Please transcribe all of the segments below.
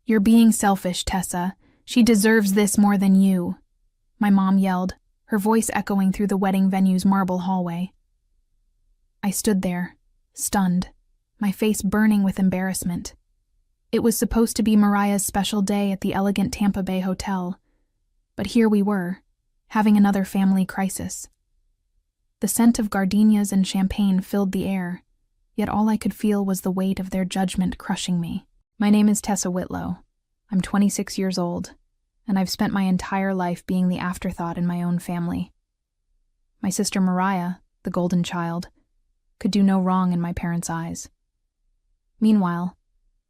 "You're being selfish, Tessa. She deserves this more than you," my mom yelled, her voice echoing through the wedding venue's marble hallway. I stood there, stunned, my face burning with embarrassment. It was supposed to be Mariah's special day at the elegant Tampa Bay hotel, but here we were, having another family crisis. The scent of gardenias and champagne filled the air, yet all I could feel was the weight of their judgment crushing me. My name is Tessa Whitlow. I'm 26 years old, and I've spent my entire life being the afterthought in my own family. My sister Mariah, the golden child, could do no wrong in my parents' eyes. Meanwhile,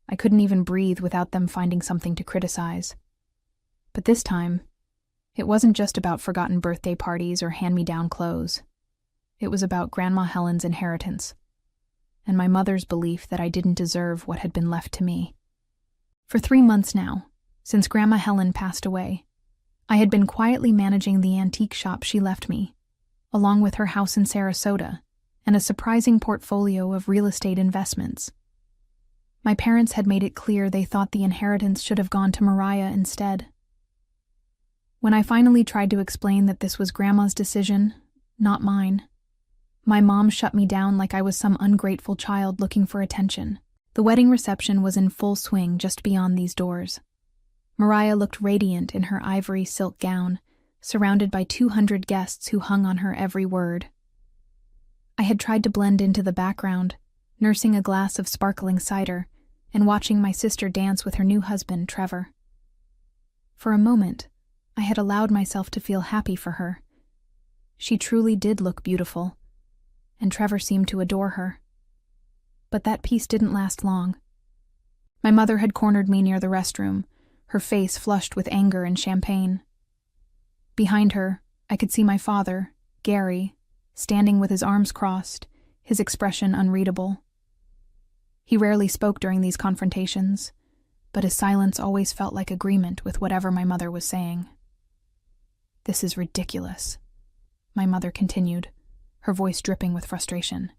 I couldn't even breathe without them finding something to criticize. But this time, it wasn't just about forgotten birthday parties or hand-me-down clothes. It was about Grandma Helen's inheritance, and my mother's belief that I didn't deserve what had been left to me. For 3 months now, since Grandma Helen passed away, I had been quietly managing the antique shop she left me, along with her house in Sarasota and a surprising portfolio of real estate investments. My parents had made it clear they thought the inheritance should have gone to Mariah instead. When I finally tried to explain that this was Grandma's decision, not mine, my mom shut me down like I was some ungrateful child looking for attention. The wedding reception was in full swing just beyond these doors. Mariah looked radiant in her ivory silk gown, surrounded by 200 guests who hung on her every word. I had tried to blend into the background, nursing a glass of sparkling cider and watching my sister dance with her new husband, Trevor. For a moment, I had allowed myself to feel happy for her. She truly did look beautiful, and Trevor seemed to adore her. But that peace didn't last long. My mother had cornered me near the restroom, her face flushed with anger and champagne. Behind her, I could see my father, Gary, standing with his arms crossed, his expression unreadable. He rarely spoke during these confrontations, but his silence always felt like agreement with whatever my mother was saying. "This is ridiculous," my mother continued, her voice dripping with frustration.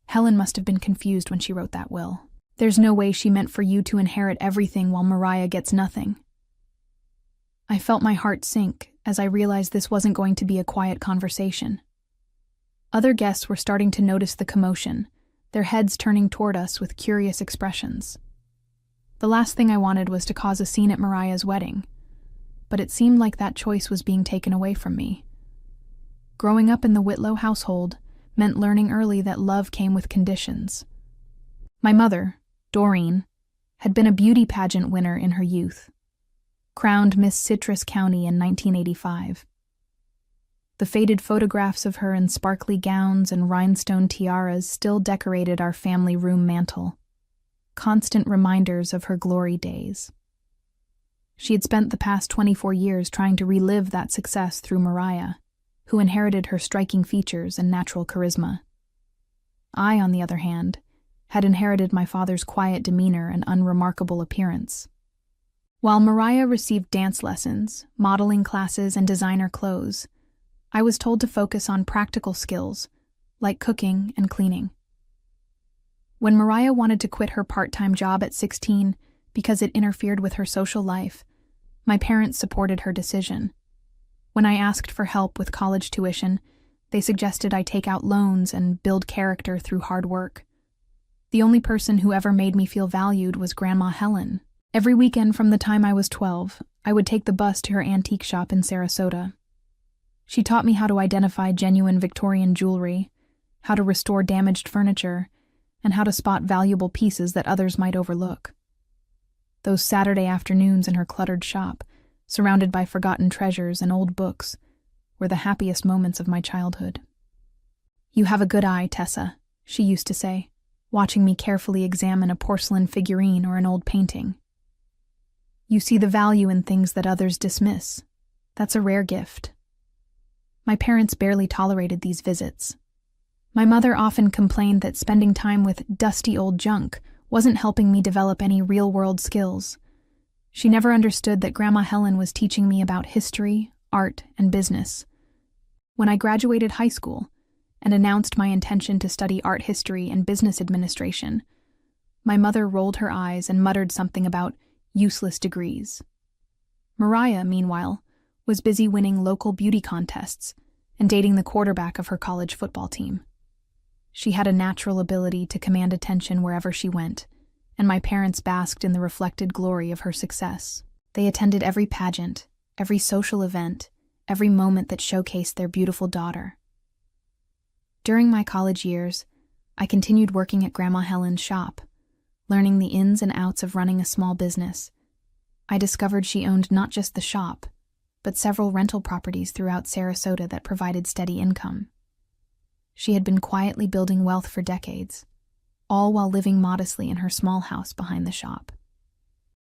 "Helen must have been confused when she wrote that will. There's no way she meant for you to inherit everything while Mariah gets nothing." I felt my heart sink as I realized this wasn't going to be a quiet conversation. Other guests were starting to notice the commotion, their heads turning toward us with curious expressions. The last thing I wanted was to cause a scene at Mariah's wedding, but it seemed like that choice was being taken away from me. Growing up in the Whitlow household meant learning early that love came with conditions. My mother, Doreen, had been a beauty pageant winner in her youth, crowned Miss Citrus County in 1985. The faded photographs of her in sparkly gowns and rhinestone tiaras still decorated our family room mantel, constant reminders of her glory days. She had spent the past 24 years trying to relive that success through Mariah, who inherited her striking features and natural charisma. I, on the other hand, had inherited my father's quiet demeanor and unremarkable appearance. While Mariah received dance lessons, modeling classes, and designer clothes, I was told to focus on practical skills, like cooking and cleaning. When Mariah wanted to quit her part-time job at 16 because it interfered with her social life, my parents supported her decision. When I asked for help with college tuition, they suggested I take out loans and build character through hard work. The only person who ever made me feel valued was Grandma Helen. Every weekend from the time I was 12, I would take the bus to her antique shop in Sarasota. She taught me how to identify genuine Victorian jewelry, how to restore damaged furniture, and how to spot valuable pieces that others might overlook. Those Saturday afternoons in her cluttered shop, surrounded by forgotten treasures and old books, were the happiest moments of my childhood. "You have a good eye, Tessa," she used to say, watching me carefully examine a porcelain figurine or an old painting. "You see the value in things that others dismiss. That's a rare gift." My parents barely tolerated these visits. My mother often complained that spending time with dusty old junk wasn't helping me develop any real-world skills. She never understood that Grandma Helen was teaching me about history, art, and business. When I graduated high school and announced my intention to study art history and business administration, my mother rolled her eyes and muttered something about, useless degrees. Mariah, meanwhile, was busy winning local beauty contests and dating the quarterback of her college football team. She had a natural ability to command attention wherever she went, and my parents basked in the reflected glory of her success. They attended every pageant, every social event, every moment that showcased their beautiful daughter. During my college years, I continued working at Grandma Helen's shop, learning the ins and outs of running a small business. I discovered she owned not just the shop, but several rental properties throughout Sarasota that provided steady income. She had been quietly building wealth for decades, all while living modestly in her small house behind the shop.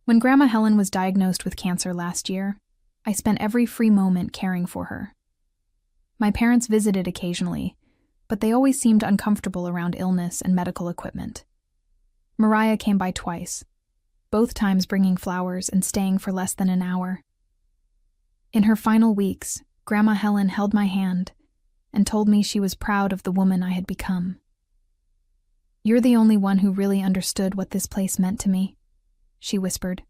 When Grandma Helen was diagnosed with cancer last year, I spent every free moment caring for her. My parents visited occasionally, but they always seemed uncomfortable around illness and medical equipment. Mariah came by twice, both times bringing flowers and staying for less than an hour. In her final weeks, Grandma Helen held my hand and told me she was proud of the woman I had become. "You're the only one who really understood what this place meant to me," she whispered.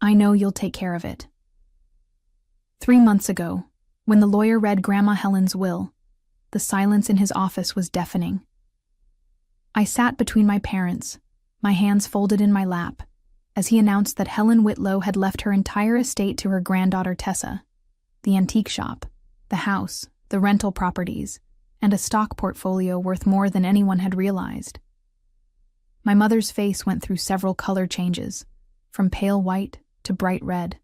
"I know you'll take care of it." 3 months ago, when the lawyer read Grandma Helen's will, the silence in his office was deafening. I sat between my parents, my hands folded in my lap, as he announced that Helen Whitlow had left her entire estate to her granddaughter Tessa, the antique shop, the house, the rental properties, and a stock portfolio worth more than anyone had realized. My mother's face went through several color changes, from pale white to bright red.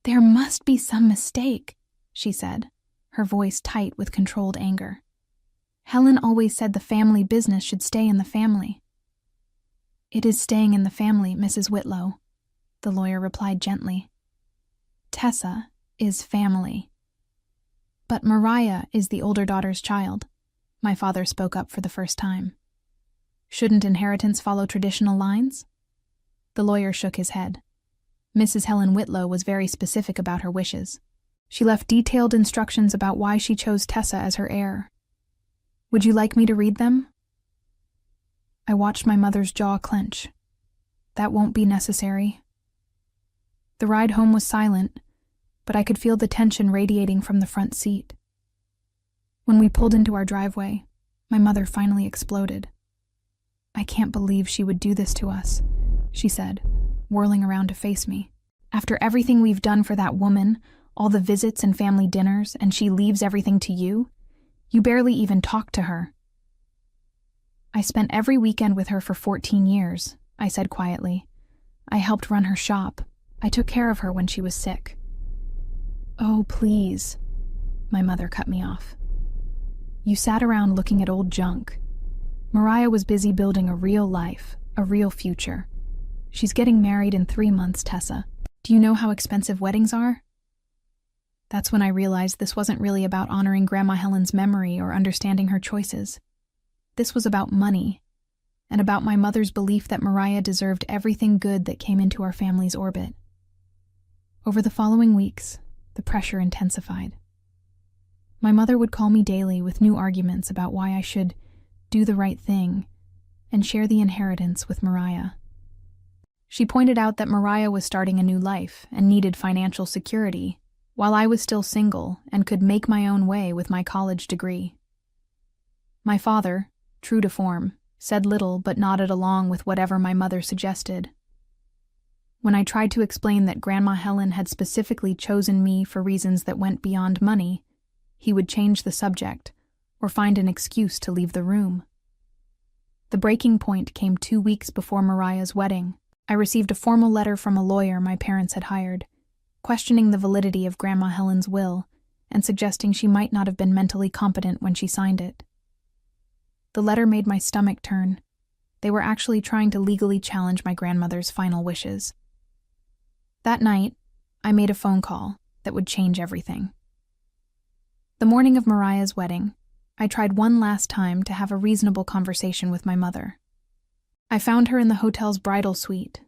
"There must be some mistake," she said, her voice tight with controlled anger. "Helen always said the family business should stay in the family." "It is staying in the family, Mrs. Whitlow," the lawyer replied gently. "Tessa is family." "But Mariah is the older daughter's child," my father spoke up for the first time. "Shouldn't inheritance follow traditional lines?" The lawyer shook his head. Mrs. Helen Whitlow was very specific about her wishes. She left detailed instructions about why she chose Tessa as her heir. "Would you like me to read them?" I watched my mother's jaw clench. "That won't be necessary." The ride home was silent, but I could feel the tension radiating from the front seat. When we pulled into our driveway, my mother finally exploded. "I can't believe she would do this to us," she said, whirling around to face me. "After everything we've done for that woman, all the visits and family dinners, and she leaves everything to you? You barely even talk to her." "I spent every weekend with her for 14 years, I said quietly. "I helped run her shop. I took care of her when she was sick." "Oh, please," my mother cut me off. "You sat around looking at old junk. Mariah was busy building a real life, a real future. She's getting married in 3 months, Tessa. Do you know how expensive weddings are?" That's when I realized this wasn't really about honoring Grandma Helen's memory or understanding her choices. This was about money, and about my mother's belief that Mariah deserved everything good that came into our family's orbit. Over the following weeks, the pressure intensified. My mother would call me daily with new arguments about why I should do the right thing and share the inheritance with Mariah. She pointed out that Mariah was starting a new life and needed financial security, while I was still single and could make my own way with my college degree. My father, true to form, said little but nodded along with whatever my mother suggested. When I tried to explain that Grandma Helen had specifically chosen me for reasons that went beyond money, he would change the subject or find an excuse to leave the room. The breaking point came 2 weeks before Mariah's wedding. I received a formal letter from a lawyer my parents had hired, questioning the validity of Grandma Helen's will and suggesting she might not have been mentally competent when she signed it. The letter made my stomach turn. They were actually trying to legally challenge my grandmother's final wishes. That night, I made a phone call that would change everything. The morning of Mariah's wedding, I tried one last time to have a reasonable conversation with my mother. I found her in the hotel's bridal suite,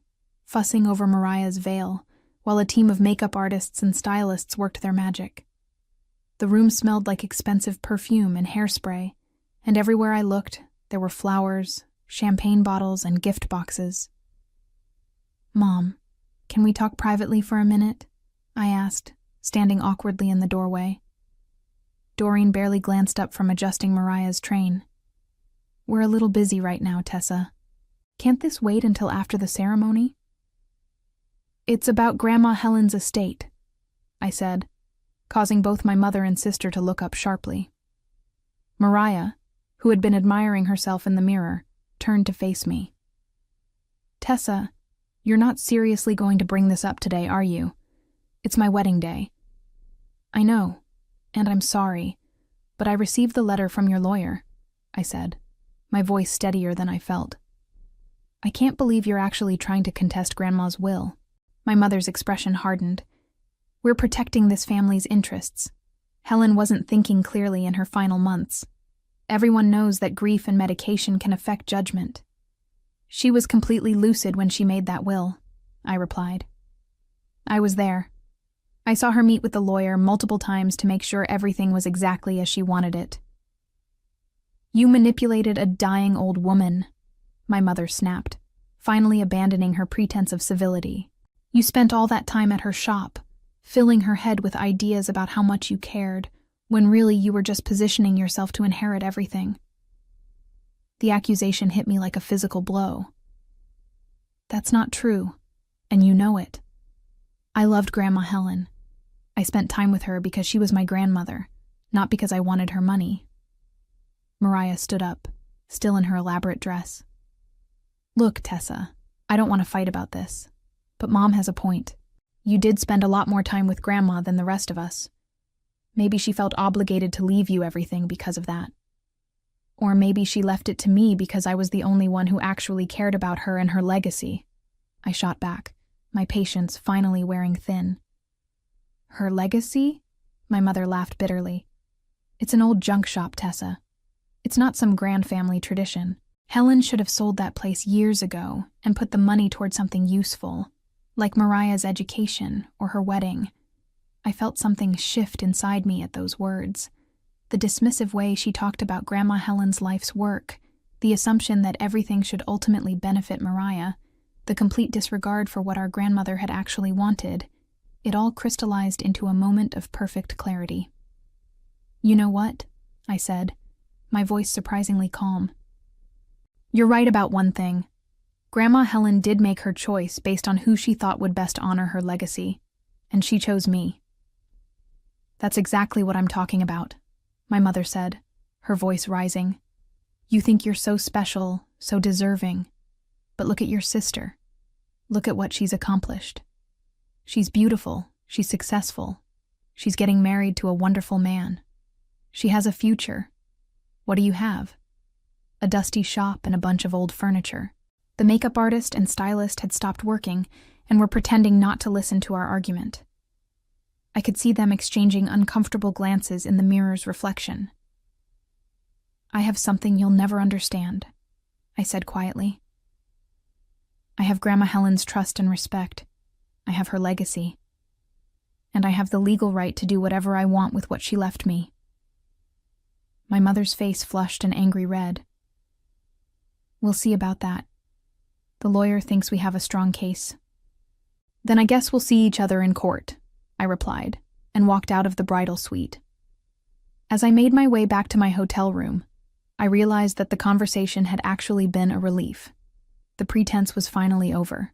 fussing over Mariah's veil, while a team of makeup artists and stylists worked their magic. The room smelled like expensive perfume and hairspray, and everywhere I looked, there were flowers, champagne bottles, and gift boxes. "Mom," Can we talk privately for a minute? I asked, standing awkwardly in the doorway. Doreen barely glanced up from adjusting Mariah's train. We're a little busy right now, Tessa. Can't this wait until after the ceremony? It's about Grandma Helen's estate, I said, causing both my mother and sister to look up sharply. Mariah, who had been admiring herself in the mirror, turned to face me. Tessa, you're not seriously going to bring this up today, are you? It's my wedding day. I know, and I'm sorry, but I received the letter from your lawyer, I said, my voice steadier than I felt. I can't believe you're actually trying to contest Grandma's will. My mother's expression hardened. We're protecting this family's interests. Helen wasn't thinking clearly in her final months. Everyone knows that grief and medication can affect judgment. She was completely lucid when she made that will, I replied. I was there. I saw her meet with the lawyer multiple times to make sure everything was exactly as she wanted it. You manipulated a dying old woman, my mother snapped, finally abandoning her pretense of civility. You spent all that time at her shop, filling her head with ideas about how much you cared, when really you were just positioning yourself to inherit everything. The accusation hit me like a physical blow. That's not true, and you know it. I loved Grandma Helen. I spent time with her because she was my grandmother, not because I wanted her money. Mariah stood up, still in her elaborate dress. Look, Tessa, I don't want to fight about this, but Mom has a point. You did spend a lot more time with Grandma than the rest of us. Maybe she felt obligated to leave you everything because of that. Or maybe she left it to me because I was the only one who actually cared about her and her legacy. I shot back, my patience finally wearing thin. Her legacy? My mother laughed bitterly. It's an old junk shop, Tessa. It's not some grand family tradition. Helen should have sold that place years ago and put the money toward something useful, like Mariah's education or her wedding. I felt something shift inside me at those words. The dismissive way she talked about Grandma Helen's life's work, the assumption that everything should ultimately benefit Mariah, the complete disregard for what our grandmother had actually wanted, it all crystallized into a moment of perfect clarity. You know what? I said, my voice surprisingly calm. You're right about one thing. Grandma Helen did make her choice based on who she thought would best honor her legacy, and she chose me. That's exactly what I'm talking about, my mother said, her voice rising. You think you're so special, so deserving, but look at your sister. Look at what she's accomplished. She's beautiful, she's successful, she's getting married to a wonderful man. She has a future. What do you have? A dusty shop and a bunch of old furniture. The makeup artist and stylist had stopped working and were pretending not to listen to our argument. I could see them exchanging uncomfortable glances in the mirror's reflection. I have something you'll never understand, I said quietly. I have Grandma Helen's trust and respect. I have her legacy. And I have the legal right to do whatever I want with what she left me. My mother's face flushed an angry red. We'll see about that. The lawyer thinks we have a strong case. Then I guess we'll see each other in court, I replied, and walked out of the bridal suite. As I made my way back to my hotel room, I realized that the conversation had actually been a relief. The pretense was finally over.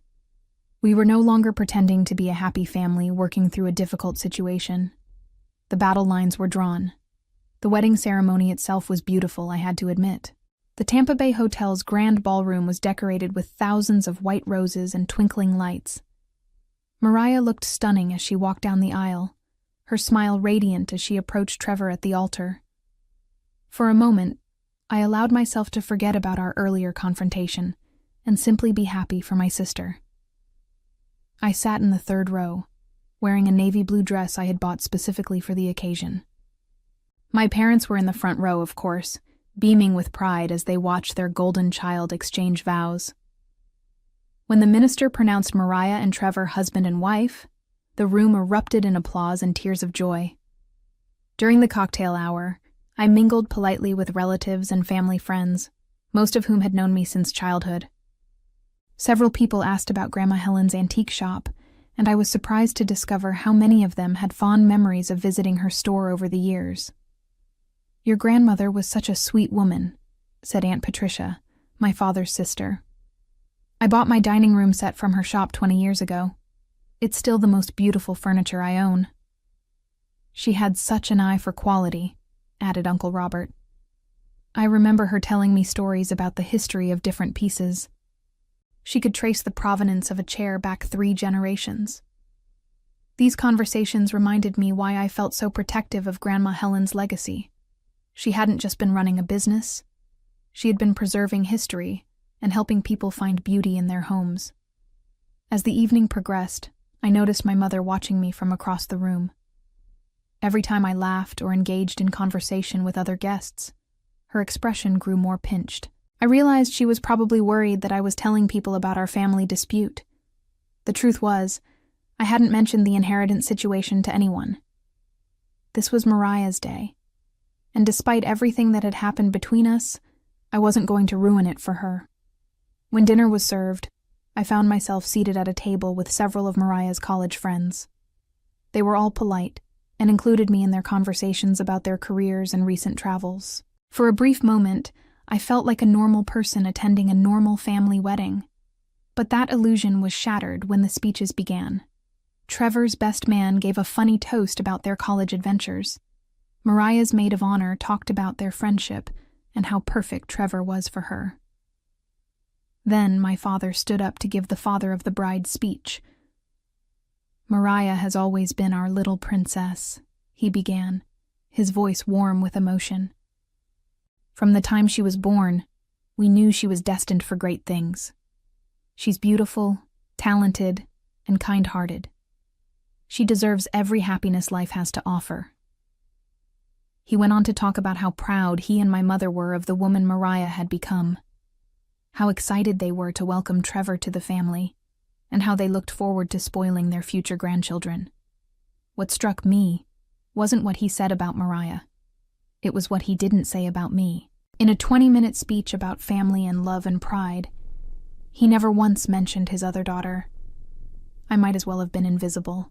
We were no longer pretending to be a happy family working through a difficult situation. The battle lines were drawn. The wedding ceremony itself was beautiful, I had to admit. The Tampa Bay Hotel's grand ballroom was decorated with thousands of white roses and twinkling lights. Mariah looked stunning as she walked down the aisle, her smile radiant as she approached Trevor at the altar. For a moment, I allowed myself to forget about our earlier confrontation and simply be happy for my sister. I sat in the third row, wearing a navy blue dress I had bought specifically for the occasion. My parents were in the front row, of course, beaming with pride as they watched their golden child exchange vows. When the minister pronounced Mariah and Trevor husband and wife, the room erupted in applause and tears of joy. During the cocktail hour, I mingled politely with relatives and family friends, most of whom had known me since childhood. Several people asked about Grandma Helen's antique shop and I was surprised to discover how many of them had fond memories of visiting her store over the years. "Your grandmother was such a sweet woman," said Aunt Patricia, my father's sister. "I bought my dining room set from her shop 20 years ago. It's still the most beautiful furniture I own." "She had such an eye for quality," added Uncle Robert. "I remember her telling me stories about the history of different pieces. She could trace the provenance of a chair back 3 generations. These conversations reminded me why I felt so protective of Grandma Helen's legacy. She hadn't just been running a business. She had been preserving history and helping people find beauty in their homes. As the evening progressed, I noticed my mother watching me from across the room. Every time I laughed or engaged in conversation with other guests, her expression grew more pinched. I realized she was probably worried that I was telling people about our family dispute. The truth was, I hadn't mentioned the inheritance situation to anyone. This was Mariah's day, and despite everything that had happened between us, I wasn't going to ruin it for her. When dinner was served, I found myself seated at a table with several of Mariah's college friends. They were all polite and included me in their conversations about their careers and recent travels. For a brief moment, I felt like a normal person attending a normal family wedding. But that illusion was shattered when the speeches began. Trevor's best man gave a funny toast about their college adventures. Mariah's maid of honor talked about their friendship and how perfect Trevor was for her. Then my father stood up to give the father of the bride's speech. "Mariah has always been our little princess," he began, his voice warm with emotion. "From the time she was born, we knew she was destined for great things. She's beautiful, talented, and kind-hearted. She deserves every happiness life has to offer." He went on to talk about how proud he and my mother were of the woman Mariah had become, how excited they were to welcome Trevor to the family, and how they looked forward to spoiling their future grandchildren. What struck me wasn't what he said about Mariah. It was what he didn't say about me. In a 20-minute speech about family and love and pride, he never once mentioned his other daughter. I might as well have been invisible.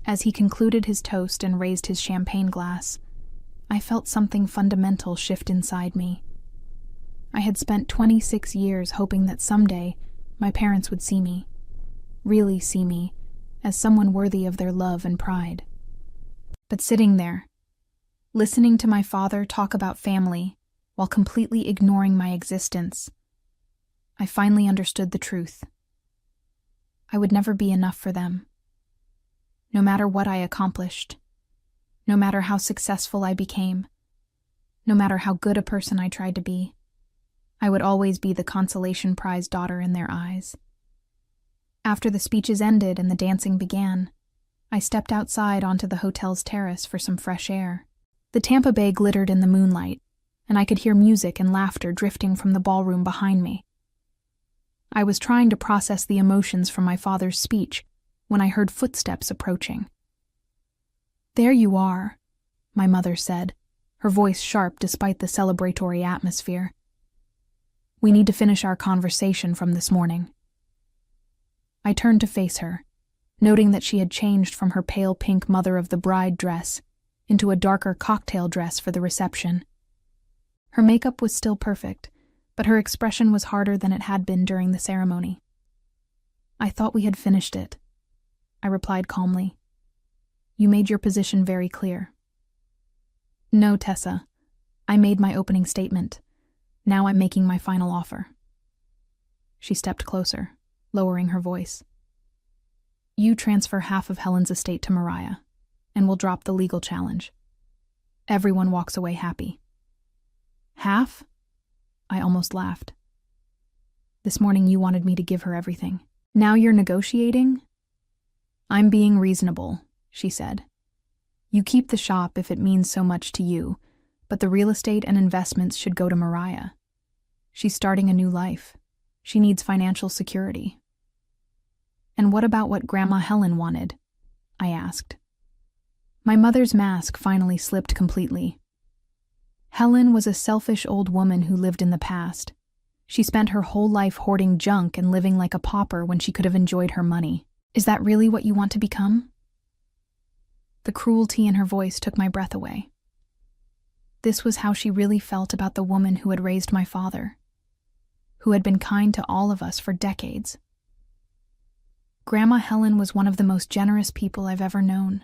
As he concluded his toast and raised his champagne glass, I felt something fundamental shift inside me. I had spent 26 years hoping that someday my parents would see me, really see me, as someone worthy of their love and pride. But sitting there, listening to my father talk about family while completely ignoring my existence, I finally understood the truth. I would never be enough for them. No matter what I accomplished, no matter how successful I became, no matter how good a person I tried to be, I would always be the consolation prize daughter in their eyes. After the speeches ended and the dancing began, I stepped outside onto the hotel's terrace for some fresh air. The Tampa Bay glittered in the moonlight, and I could hear music and laughter drifting from the ballroom behind me. I was trying to process the emotions from my father's speech when I heard footsteps approaching. "There you are," my mother said, her voice sharp despite the celebratory atmosphere. "We need to finish our conversation from this morning." I turned to face her, noting that she had changed from her pale pink mother of the bride dress into a darker cocktail dress for the reception. Her makeup was still perfect, but her expression was harder than it had been during the ceremony. "I thought we had finished it," I replied calmly. "You made your position very clear." "No, Tessa. I made my opening statement. Now I'm making my final offer." She stepped closer, lowering her voice. "You transfer half of Helen's estate to Mariah, and we'll drop the legal challenge. Everyone walks away happy." "Half?" I almost laughed. "This morning you wanted me to give her everything. Now you're negotiating?" "I'm being reasonable," she said. "You keep the shop if it means so much to you, but the real estate and investments should go to Mariah. She's starting a new life. She needs financial security." "And what about what Grandma Helen wanted?" I asked. My mother's mask finally slipped completely. Helen was a selfish old woman who lived in the past. She spent her whole life hoarding junk and living like a pauper when she could have enjoyed her money. Is that really what you want to become? The cruelty in her voice took my breath away. This was how she really felt about the woman who had raised my father, who had been kind to all of us for decades. Grandma Helen was one of the most generous people I've ever known,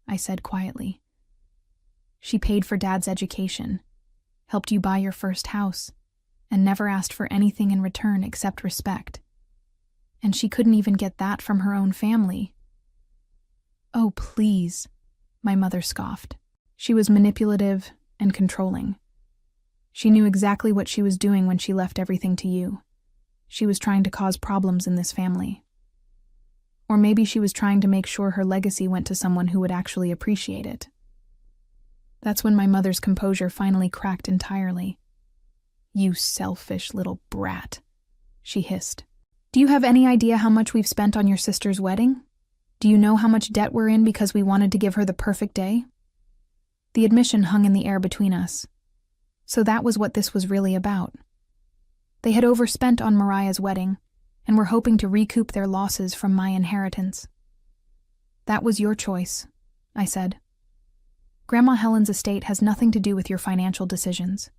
I said quietly. She paid for Dad's education, helped you buy your first house, and never asked for anything in return except respect. And she couldn't even get that from her own family. Oh, please, my mother scoffed. She was manipulative and controlling. She knew exactly what she was doing when she left everything to you. She was trying to cause problems in this family. Or maybe she was trying to make sure her legacy went to someone who would actually appreciate it. That's when my mother's composure finally cracked entirely. You selfish little brat, she hissed. Do you have any idea how much we've spent on your sister's wedding? Do you know how much debt we're in because we wanted to give her the perfect day? The admission hung in the air between us. So that was what this was really about. They had overspent on Mariah's wedding and were hoping to recoup their losses from my inheritance. That was your choice, I said. Grandma Helen's estate has nothing to do with your financial decisions.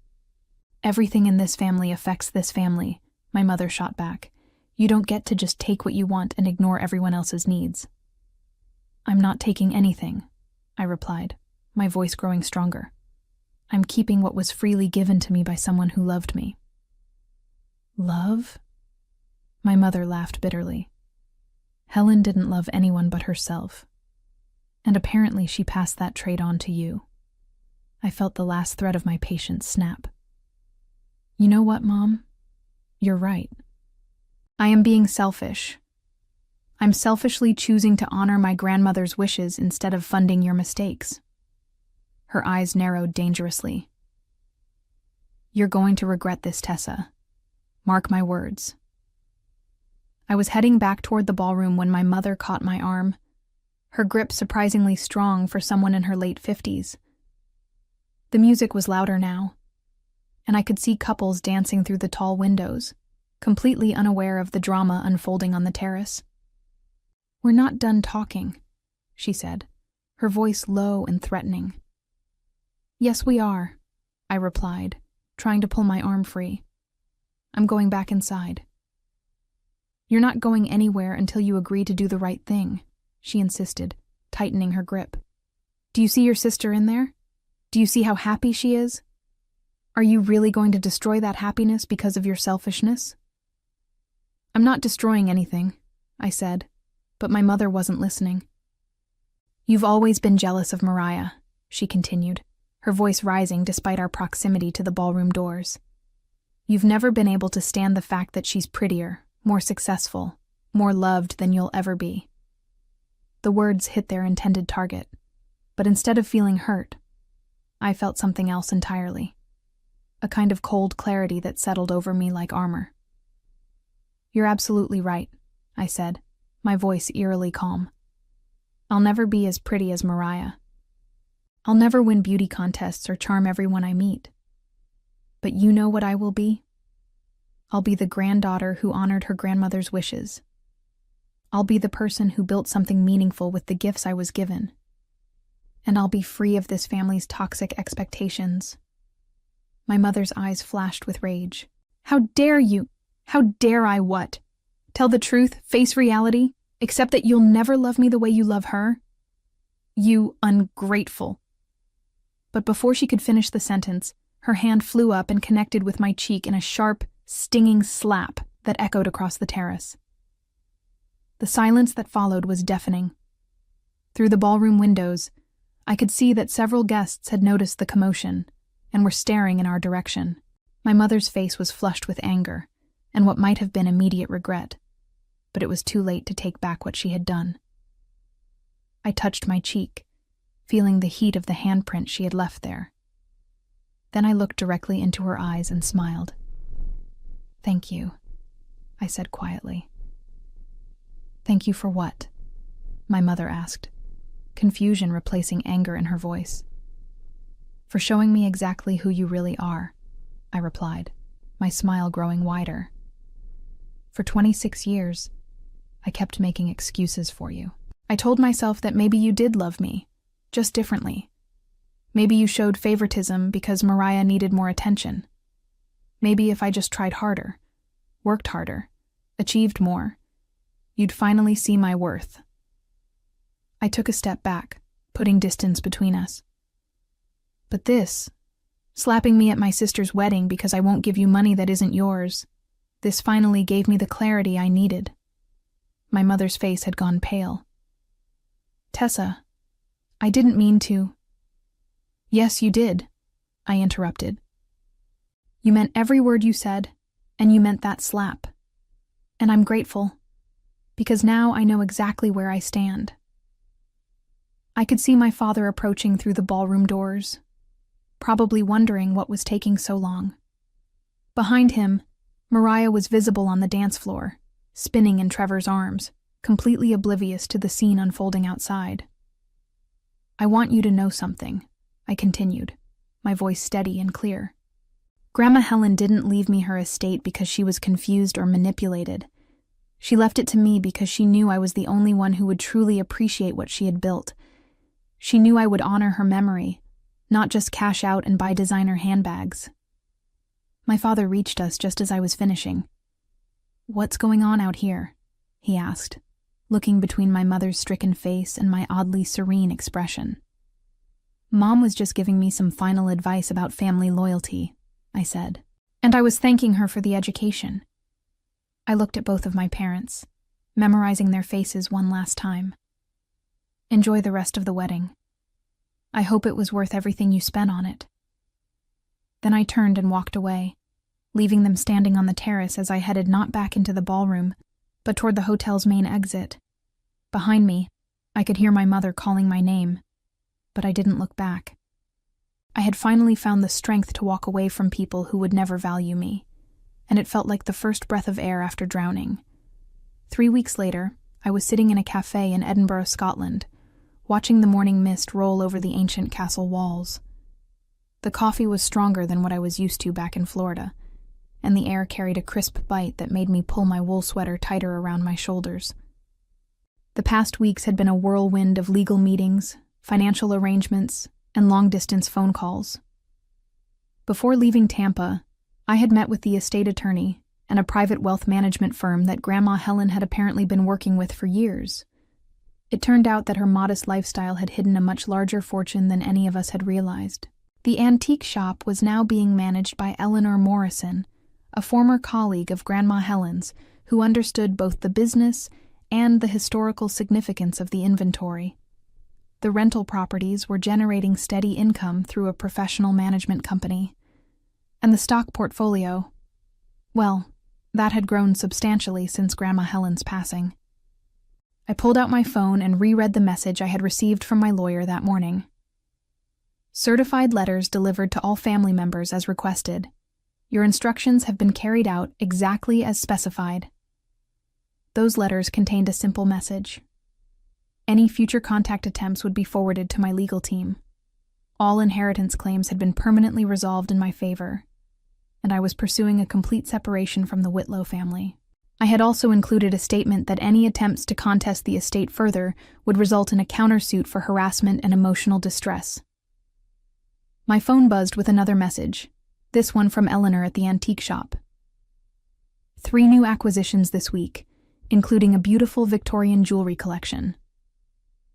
Everything in this family affects this family, my mother shot back. You don't get to just take what you want and ignore everyone else's needs. I'm not taking anything, I replied, my voice growing stronger. I'm keeping what was freely given to me by someone who loved me. Love? My mother laughed bitterly. Helen didn't love anyone but herself. And apparently she passed that trait on to you. I felt the last thread of my patience snap. You know what, Mom? You're right. I am being selfish. I'm selfishly choosing to honor my grandmother's wishes instead of funding your mistakes. Her eyes narrowed dangerously. You're going to regret this, Tessa. Mark my words. I was heading back toward the ballroom when my mother caught my arm, her grip surprisingly strong for someone in her late 50s. The music was louder now, and I could see couples dancing through the tall windows, completely unaware of the drama unfolding on the terrace. We're not done talking, she said, her voice low and threatening. Yes, we are, I replied, trying to pull my arm free. I'm going back inside. You're not going anywhere until you agree to do the right thing, she insisted, tightening her grip. Do you see your sister in there? Do you see how happy she is? Are you really going to destroy that happiness because of your selfishness? I'm not destroying anything, I said, but my mother wasn't listening. You've always been jealous of Mariah, she continued, her voice rising despite our proximity to the ballroom doors. You've never been able to stand the fact that she's prettier, more successful, more loved than you'll ever be. The words hit their intended target, but instead of feeling hurt, I felt something else entirely. A kind of cold clarity that settled over me like armor. You're absolutely right, I said, my voice eerily calm. I'll never be as pretty as Mariah. I'll never win beauty contests or charm everyone I meet. But you know what I will be? I'll be the granddaughter who honored her grandmother's wishes. I'll be the person who built something meaningful with the gifts I was given. And I'll be free of this family's toxic expectations. My mother's eyes flashed with rage. How dare you? How dare I what? Tell the truth, face reality, accept that you'll never love me the way you love her? You ungrateful. But before she could finish the sentence, her hand flew up and connected with my cheek in a sharp, stinging slap that echoed across the terrace. The silence that followed was deafening. Through the ballroom windows, I could see that several guests had noticed the commotion and were staring in our direction. My mother's face was flushed with anger and what might have been immediate regret, but it was too late to take back what she had done. I touched my cheek, feeling the heat of the handprint she had left there. Then I looked directly into her eyes and smiled. Thank you, I said quietly. Thank you for what? My mother asked, confusion replacing anger in her voice. For showing me exactly who you really are, I replied, my smile growing wider. For 26 years, I kept making excuses for you. I told myself that maybe you did love me, just differently. Maybe you showed favoritism because Mariah needed more attention. Maybe if I just tried harder, worked harder, achieved more, you'd finally see my worth. I took a step back, putting distance between us. But this, slapping me at my sister's wedding because I won't give you money that isn't yours, this finally gave me the clarity I needed. My mother's face had gone pale. Tessa, I didn't mean to. Yes, you did, I interrupted. You meant every word you said, and you meant that slap. And I'm grateful, because now I know exactly where I stand. I could see my father approaching through the ballroom doors, probably wondering what was taking so long. Behind him, Mariah was visible on the dance floor, spinning in Trevor's arms, completely oblivious to the scene unfolding outside. I want you to know something, I continued, my voice steady and clear. Grandma Helen didn't leave me her estate because she was confused or manipulated. She left it to me because she knew I was the only one who would truly appreciate what she had built. She knew I would honor her memory, not just cash out and buy designer handbags. My father reached us just as I was finishing. "What's going on out here?" he asked, looking between my mother's stricken face and my oddly serene expression. "Mom was just giving me some final advice about family loyalty," I said, and I was thanking her for the education. I looked at both of my parents, memorizing their faces one last time. "Enjoy the rest of the wedding. I hope it was worth everything you spent on it." Then I turned and walked away, leaving them standing on the terrace as I headed not back into the ballroom, but toward the hotel's main exit. Behind me, I could hear my mother calling my name, but I didn't look back. I had finally found the strength to walk away from people who would never value me, and it felt like the first breath of air after drowning. 3 weeks later, I was sitting in a cafe in Edinburgh, Scotland, watching the morning mist roll over the ancient castle walls. The coffee was stronger than what I was used to back in Florida, and the air carried a crisp bite that made me pull my wool sweater tighter around my shoulders. The past weeks had been a whirlwind of legal meetings, financial arrangements, and long-distance phone calls. Before leaving Tampa, I had met with the estate attorney and a private wealth management firm that Grandma Helen had apparently been working with for years. It turned out that her modest lifestyle had hidden a much larger fortune than any of us had realized. The antique shop was now being managed by Eleanor Morrison, a former colleague of Grandma Helen's who understood both the business and the historical significance of the inventory. The rental properties were generating steady income through a professional management company. And the stock portfolio, well, that had grown substantially since Grandma Helen's passing. I pulled out my phone and reread the message I had received from my lawyer that morning. "Certified letters delivered to all family members as requested. Your instructions have been carried out exactly as specified." Those letters contained a simple message. Any future contact attempts would be forwarded to my legal team. All inheritance claims had been permanently resolved in my favor, and I was pursuing a complete separation from the Whitlow family. I had also included a statement that any attempts to contest the estate further would result in a countersuit for harassment and emotional distress. My phone buzzed with another message, this one from Eleanor at the antique shop. 3 new acquisitions this week, including a beautiful Victorian jewelry collection.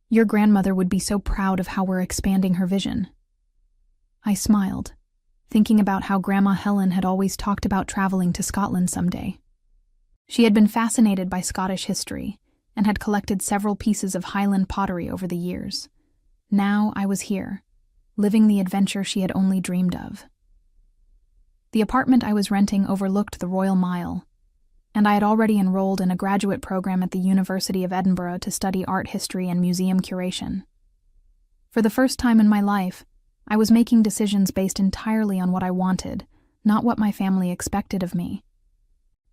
Your grandmother would be so proud of how we're expanding her vision. I smiled, thinking about how Grandma Helen had always talked about traveling to Scotland someday. She had been fascinated by Scottish history and had collected several pieces of Highland pottery over the years. Now I was here, living the adventure she had only dreamed of. The apartment I was renting overlooked the Royal Mile, and I had already enrolled in a graduate program at the University of Edinburgh to study art history and museum curation. For the first time in my life, I was making decisions based entirely on what I wanted, not what my family expected of me.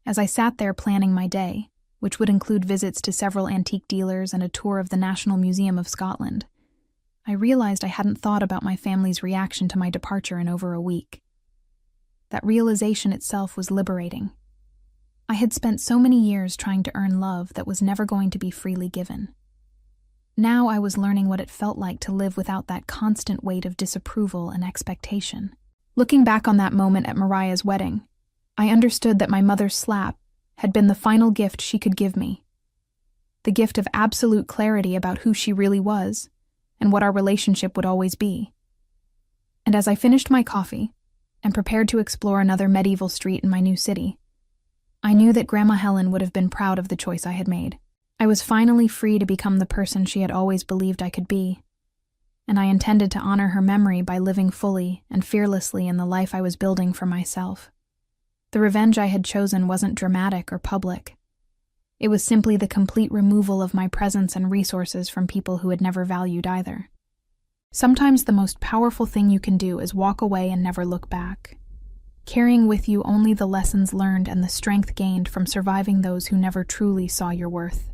As I sat there planning my day, which would include visits to several antique dealers and a tour of the National Museum of Scotland, I realized I hadn't thought about my family's reaction to my departure in over a week. That realization itself was liberating. I had spent so many years trying to earn love that was never going to be freely given. Now I was learning what it felt like to live without that constant weight of disapproval and expectation. Looking back on that moment at Mariah's wedding, I understood that my mother's slap had been the final gift she could give me. The gift of absolute clarity about who she really was and what our relationship would always be. And as I finished my coffee and prepared to explore another medieval street in my new city, I knew that Grandma Helen would have been proud of the choice I had made. I was finally free to become the person she had always believed I could be, and I intended to honor her memory by living fully and fearlessly in the life I was building for myself. The revenge I had chosen wasn't dramatic or public. It was simply the complete removal of my presence and resources from people who had never valued either. Sometimes the most powerful thing you can do is walk away and never look back, carrying with you only the lessons learned and the strength gained from surviving those who never truly saw your worth.